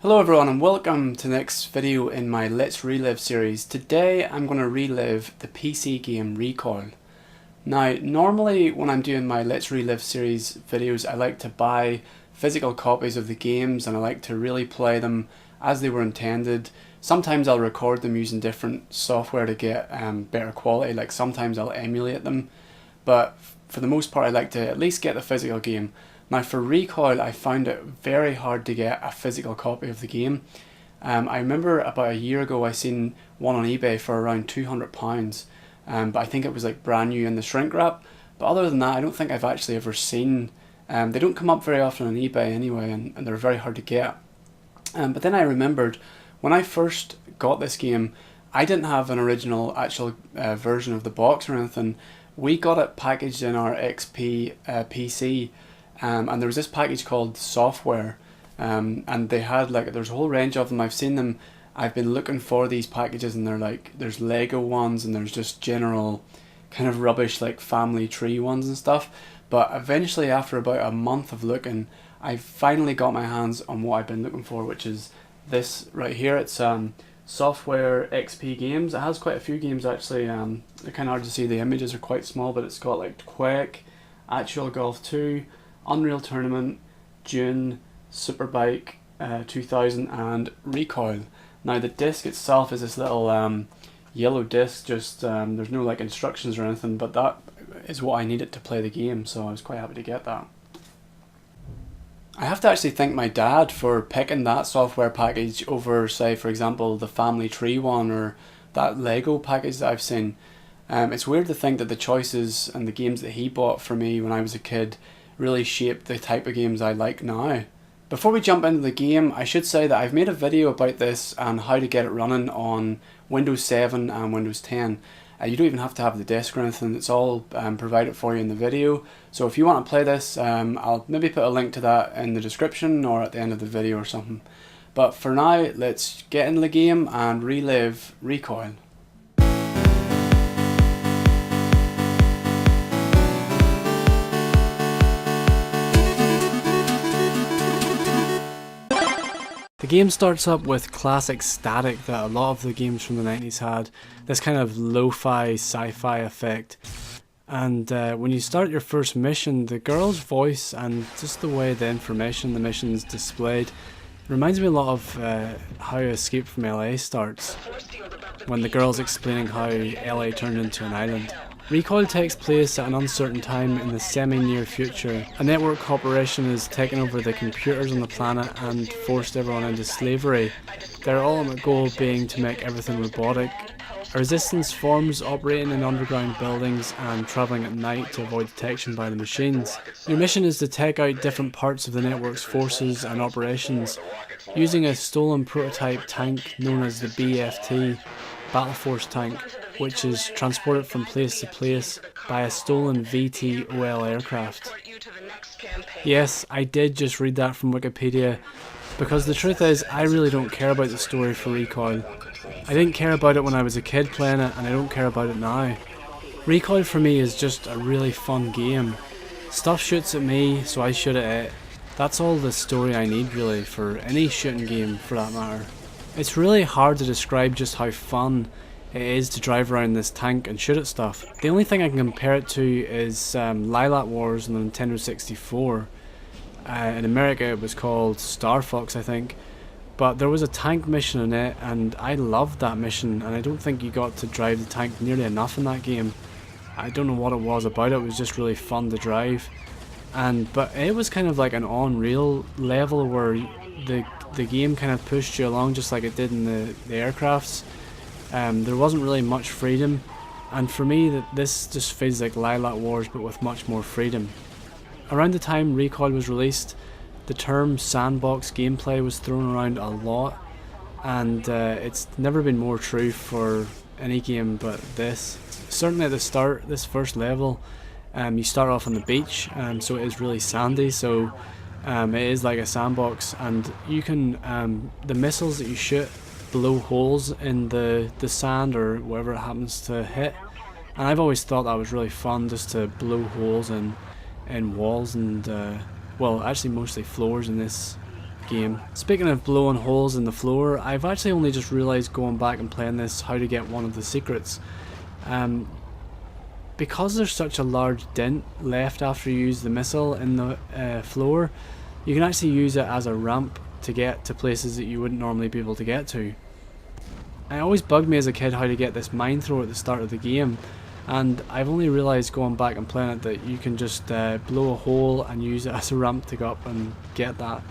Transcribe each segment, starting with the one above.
Hello everyone and welcome to the next video in my Let's Relive series. Today I'm going to relive the PC game Recoil. Now normally when I'm doing my Let's Relive series videos I like to buy physical copies of the games and I like to really play them as they were intended. Sometimes I'll record them using different software to get better quality, like sometimes I'll emulate them, but for the most part I like to at least get the physical game. Now for Recoil I found it very hard to get a physical copy of the game. I remember about a year ago I seen one on eBay for around £200, but I think it was like brand new in the shrink wrap. But other than that I don't think I've actually ever seen, they don't come up very often on eBay anyway, and they're very hard to get. But then I remembered when I first got this game I didn't have an original actual version of the box or anything. We got it packaged in our XP PC. And there was this package called software, and they had there's a whole range of them. I've seen them, I've been looking for these packages and they're there's Lego ones and there's just general kind of rubbish like family tree ones and stuff. But eventually after about a month of looking I finally got my hands on what I've been looking for, which is this right here. It's software XP games. It has quite a few games actually. They're kind of hard to see, the images are quite small, but it's got like Quake, Actual Golf 2, Unreal Tournament, Dune, Superbike 2000 and Recoil. Now the disc itself is this little yellow disc, just there's no like instructions or anything, but that is what I needed to play the game, so I was quite happy to get that. I have to actually thank my dad for picking that software package over, say for example, the Family Tree one or that Lego package that I've seen. It's weird to think that the choices and the games that he bought for me when I was a kid really shaped the type of games I like now. Before we jump into the game, I should say that I've made a video about this and how to get it running on Windows 7 and Windows 10. You don't even have to have the disc or anything, it's all provided for you in the video. So if you want to play this, I'll maybe put a link to that in the description or at the end of the video or something. But for now, let's get into the game and relive Recoil. The game starts up with classic static that a lot of the games from the 90s had, this kind of lo-fi sci-fi effect. And when you start your first mission, the girl's voice and just the way the information in the mission is displayed reminds me a lot of how Escape from LA starts, when the girl's explaining how LA turned into an island. Recoil takes place at an uncertain time in the semi-near future. A network corporation has taken over the computers on the planet and forced everyone into slavery, their ultimate goal being to make everything robotic. A resistance forms operating in underground buildings and travelling at night to avoid detection by the machines. Your mission is to take out different parts of the network's forces and operations using a stolen prototype tank known as the BFT, Battle Force Tank, which is transported from place to place by a stolen VTOL aircraft. Yes, I did just read that from Wikipedia, because the truth is I really don't care about the story for Recoil. I didn't care about it when I was a kid playing it, and I don't care about it now. Recoil for me is just a really fun game. Stuff shoots at me, so I shoot at it. That's all the story I need really for any shooting game for that matter. It's really hard to describe just how fun it is to drive around this tank and shoot at stuff. The only thing I can compare it to is Lilac Wars on the Nintendo 64. In America it was called Star Fox I think, but there was a tank mission in it and I loved that mission, and I don't think you got to drive the tank nearly enough in that game. I don't know what it was about it, was just really fun to drive. But it was kind of like an Unreal level where the game kind of pushed you along just like it did in the aircrafts. There wasn't really much freedom, and for me this just feels like Lilac Wars but with much more freedom. Around the time Recoil was released, the term sandbox gameplay was thrown around a lot, and it's never been more true for any game but this. Certainly at the start, this first level, you start off on the beach, so it is really sandy, so it is like a sandbox, and you can, the missiles that you shoot blow holes in the sand or wherever it happens to hit, and I've always thought that was really fun, just to blow holes in walls and well, actually mostly floors in this game. Speaking of blowing holes in the floor, I've actually only just realised going back and playing this how to get one of the secrets. Because there's such a large dent left after you use the missile in the floor, you can actually use it as a ramp to get to places that you wouldn't normally be able to get to. It always bugged me as a kid how to get this mine throw at the start of the game, and I've only realised going back and playing it that you can just blow a hole and use it as a ramp to go up and get that.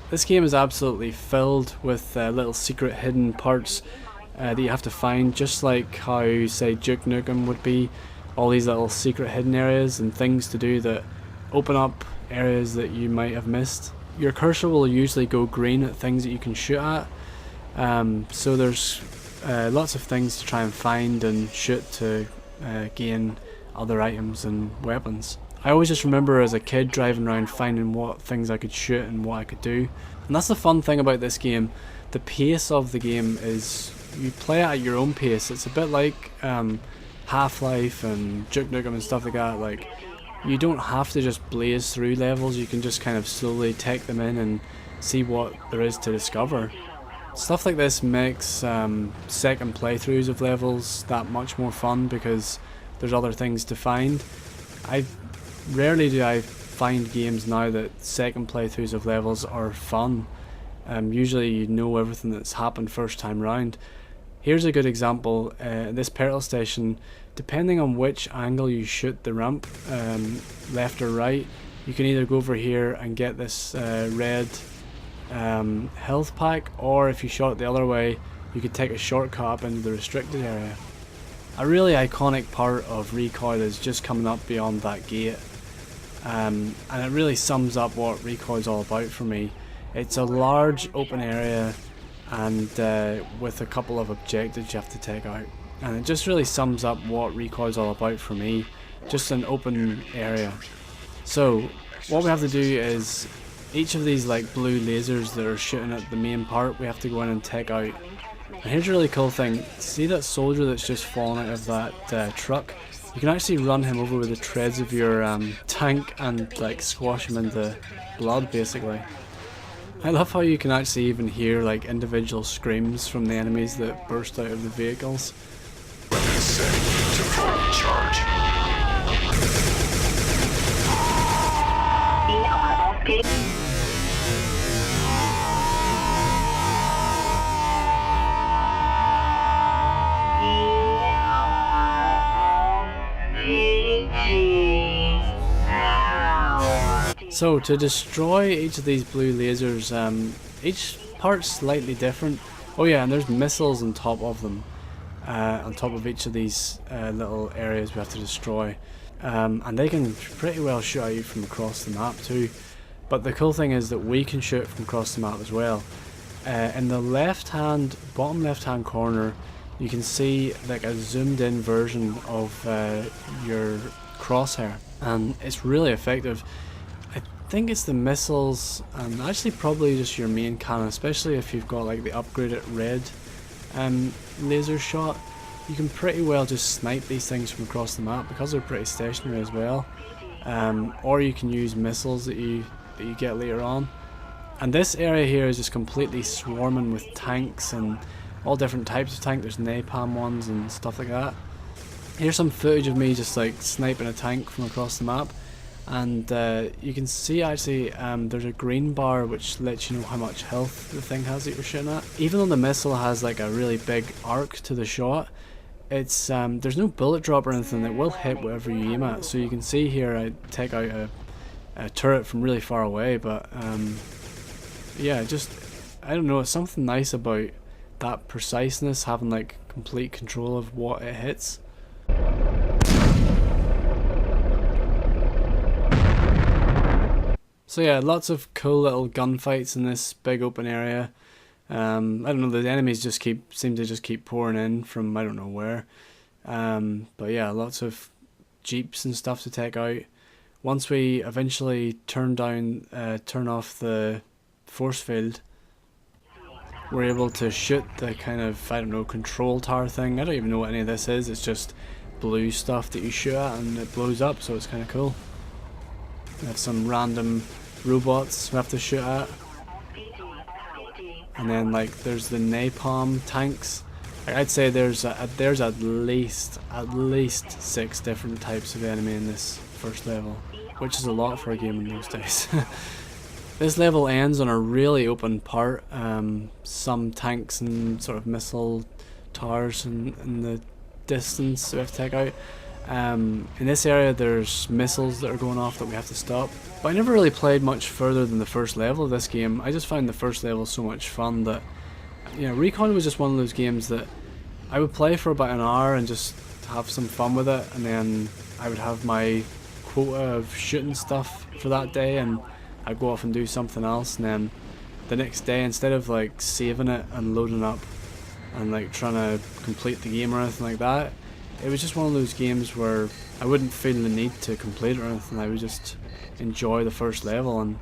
This game is absolutely filled with little secret hidden parts that you have to find, just like how, say, Duke Nukem would be. All these little secret hidden areas and things to do that open up areas that you might have missed. Your cursor will usually go green at things that you can shoot at, so there's lots of things to try and find and shoot to gain other items and weapons. I always just remember as a kid driving around finding what things I could shoot and what I could do, and that's the fun thing about this game. The pace of the game is, you play it at your own pace. It's a bit like Half-Life and Duke Nukem and stuff like that. Like, you don't have to just blaze through levels, you can just kind of slowly take them in and see what there is to discover. Stuff like this makes second playthroughs of levels that much more fun because there's other things to find. Rarely do I find games now that second playthroughs of levels are fun. Usually you know everything that's happened first time round. Here's a good example. This petrol station, depending on which angle you shoot the ramp, left or right, you can either go over here and get this red health pack, or if you shot it the other way, you could take a shortcut up into the restricted area. A really iconic part of Recoil is just coming up beyond that gate, and it really sums up what Recoil's all about for me. It's a large open area and with a couple of objectives you have to take out, and it just really sums up what Recoil's all about for me, just an open area. So what we have to do is, each of these like blue lasers that are shooting at the main part, we have to go in and take out. And here's a really cool thing. See that soldier that's just fallen out of that truck? You can actually run him over with the treads of your tank and like squash him into blood basically. I love how you can actually even hear like individual screams from the enemies that burst out of the vehicles. Weapons set to full charge. So to destroy each of these blue lasers, each part's slightly different. Oh yeah, and there's missiles on top of them, on top of each of these little areas we have to destroy. And they can pretty well shoot at you from across the map too. But the cool thing is that we can shoot from across the map as well. In the bottom left hand corner, you can see like a zoomed in version of your crosshair, and it's really effective. I think it's the missiles and actually probably just your main cannon, especially if you've got like the upgraded red laser shot. You can pretty well just snipe these things from across the map because they're pretty stationary as well. Or you can use missiles that you get later on. And this area here is just completely swarming with tanks and all different types of tank. There's napalm ones and stuff like that. Here's some footage of me just like sniping a tank from across the map. And you can see actually there's a green bar which lets you know how much health the thing has that you're shooting at. Even though the missile has like a really big arc to the shot, it's there's no bullet drop or anything. It will hit whatever you aim at. So you can see here I take out a turret from really far away, but yeah, just I don't know, it's something nice about that preciseness, having like complete control of what it hits. So yeah, lots of cool little gunfights in this big open area. I don't know, the enemies just seem to just keep pouring in from I don't know where. But yeah, lots of jeeps and stuff to take out. Once we eventually turn off the force field, we're able to shoot the kind of, I don't know, control tower thing. I don't even know what any of this is. It's just blue stuff that you shoot at and it blows up, so it's kind of cool. We have some random robots we have to shoot at. and then like there's the napalm tanks. I'd say there's at least 6 different types of enemy in this first level, which is a lot for a game in those days. This level ends on a really open part, some tanks and sort of missile towers in the distance that we have to take out. In this area there's missiles that are going off that we have to stop. But I never really played much further than the first level of this game. I just found the first level so much fun that, you know, Recoil was just one of those games that I would play for about an hour and just have some fun with it, and then I would have my quota of shooting stuff for that day and I'd go off and do something else, and then the next day, instead of like saving it and loading up and like trying to complete the game or anything like that, it was just one of those games where I wouldn't feel the need to complete it or anything. I would just enjoy the first level, and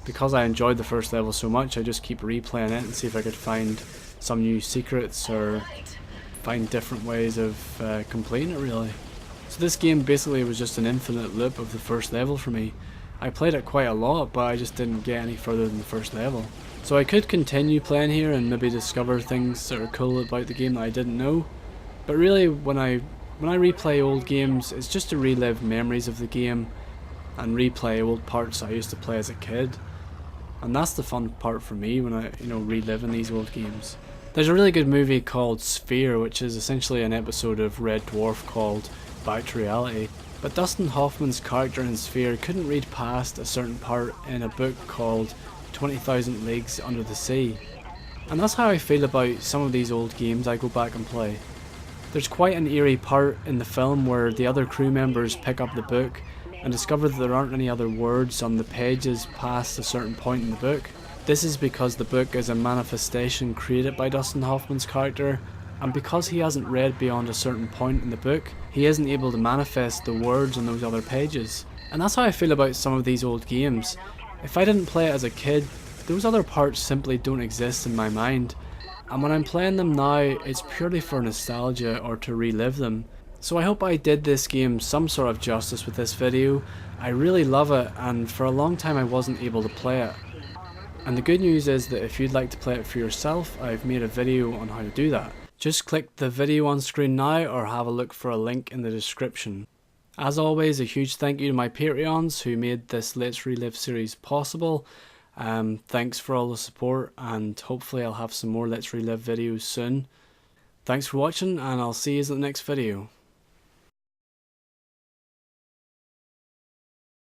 because I enjoyed the first level so much, I just keep replaying it and see if I could find some new secrets or find different ways of completing it really. So this game basically was just an infinite loop of the first level for me. I played it quite a lot, but I just didn't get any further than the first level. So I could continue playing here and maybe discover things that are cool about the game that I didn't know. But really, when I replay old games, it's just to relive memories of the game and replay old parts I used to play as a kid. And that's the fun part for me when I, reliving these old games. There's a really good movie called Sphere, which is essentially an episode of Red Dwarf called Back to Reality. But Dustin Hoffman's character in Sphere couldn't read past a certain part in a book called 20,000 Leagues Under the Sea. And that's how I feel about some of these old games I go back and play. There's quite an eerie part in the film where the other crew members pick up the book and discover that there aren't any other words on the pages past a certain point in the book. This is because the book is a manifestation created by Dustin Hoffman's character, and because he hasn't read beyond a certain point in the book, he isn't able to manifest the words on those other pages. And that's how I feel about some of these old games. If I didn't play it as a kid, those other parts simply don't exist in my mind. And when I'm playing them now, it's purely for nostalgia or to relive them. So I hope I did this game some sort of justice with this video. I really love it, and for a long time I wasn't able to play it. And the good news is that if you'd like to play it for yourself, I've made a video on how to do that. Just click the video on screen now or have a look for a link in the description. As always, a huge thank you to my Patreons who made this Let's Relive series possible. Thanks for all the support, and hopefully I'll have some more Let's Relive videos soon. Thanks for watching, and I'll see you in the next video.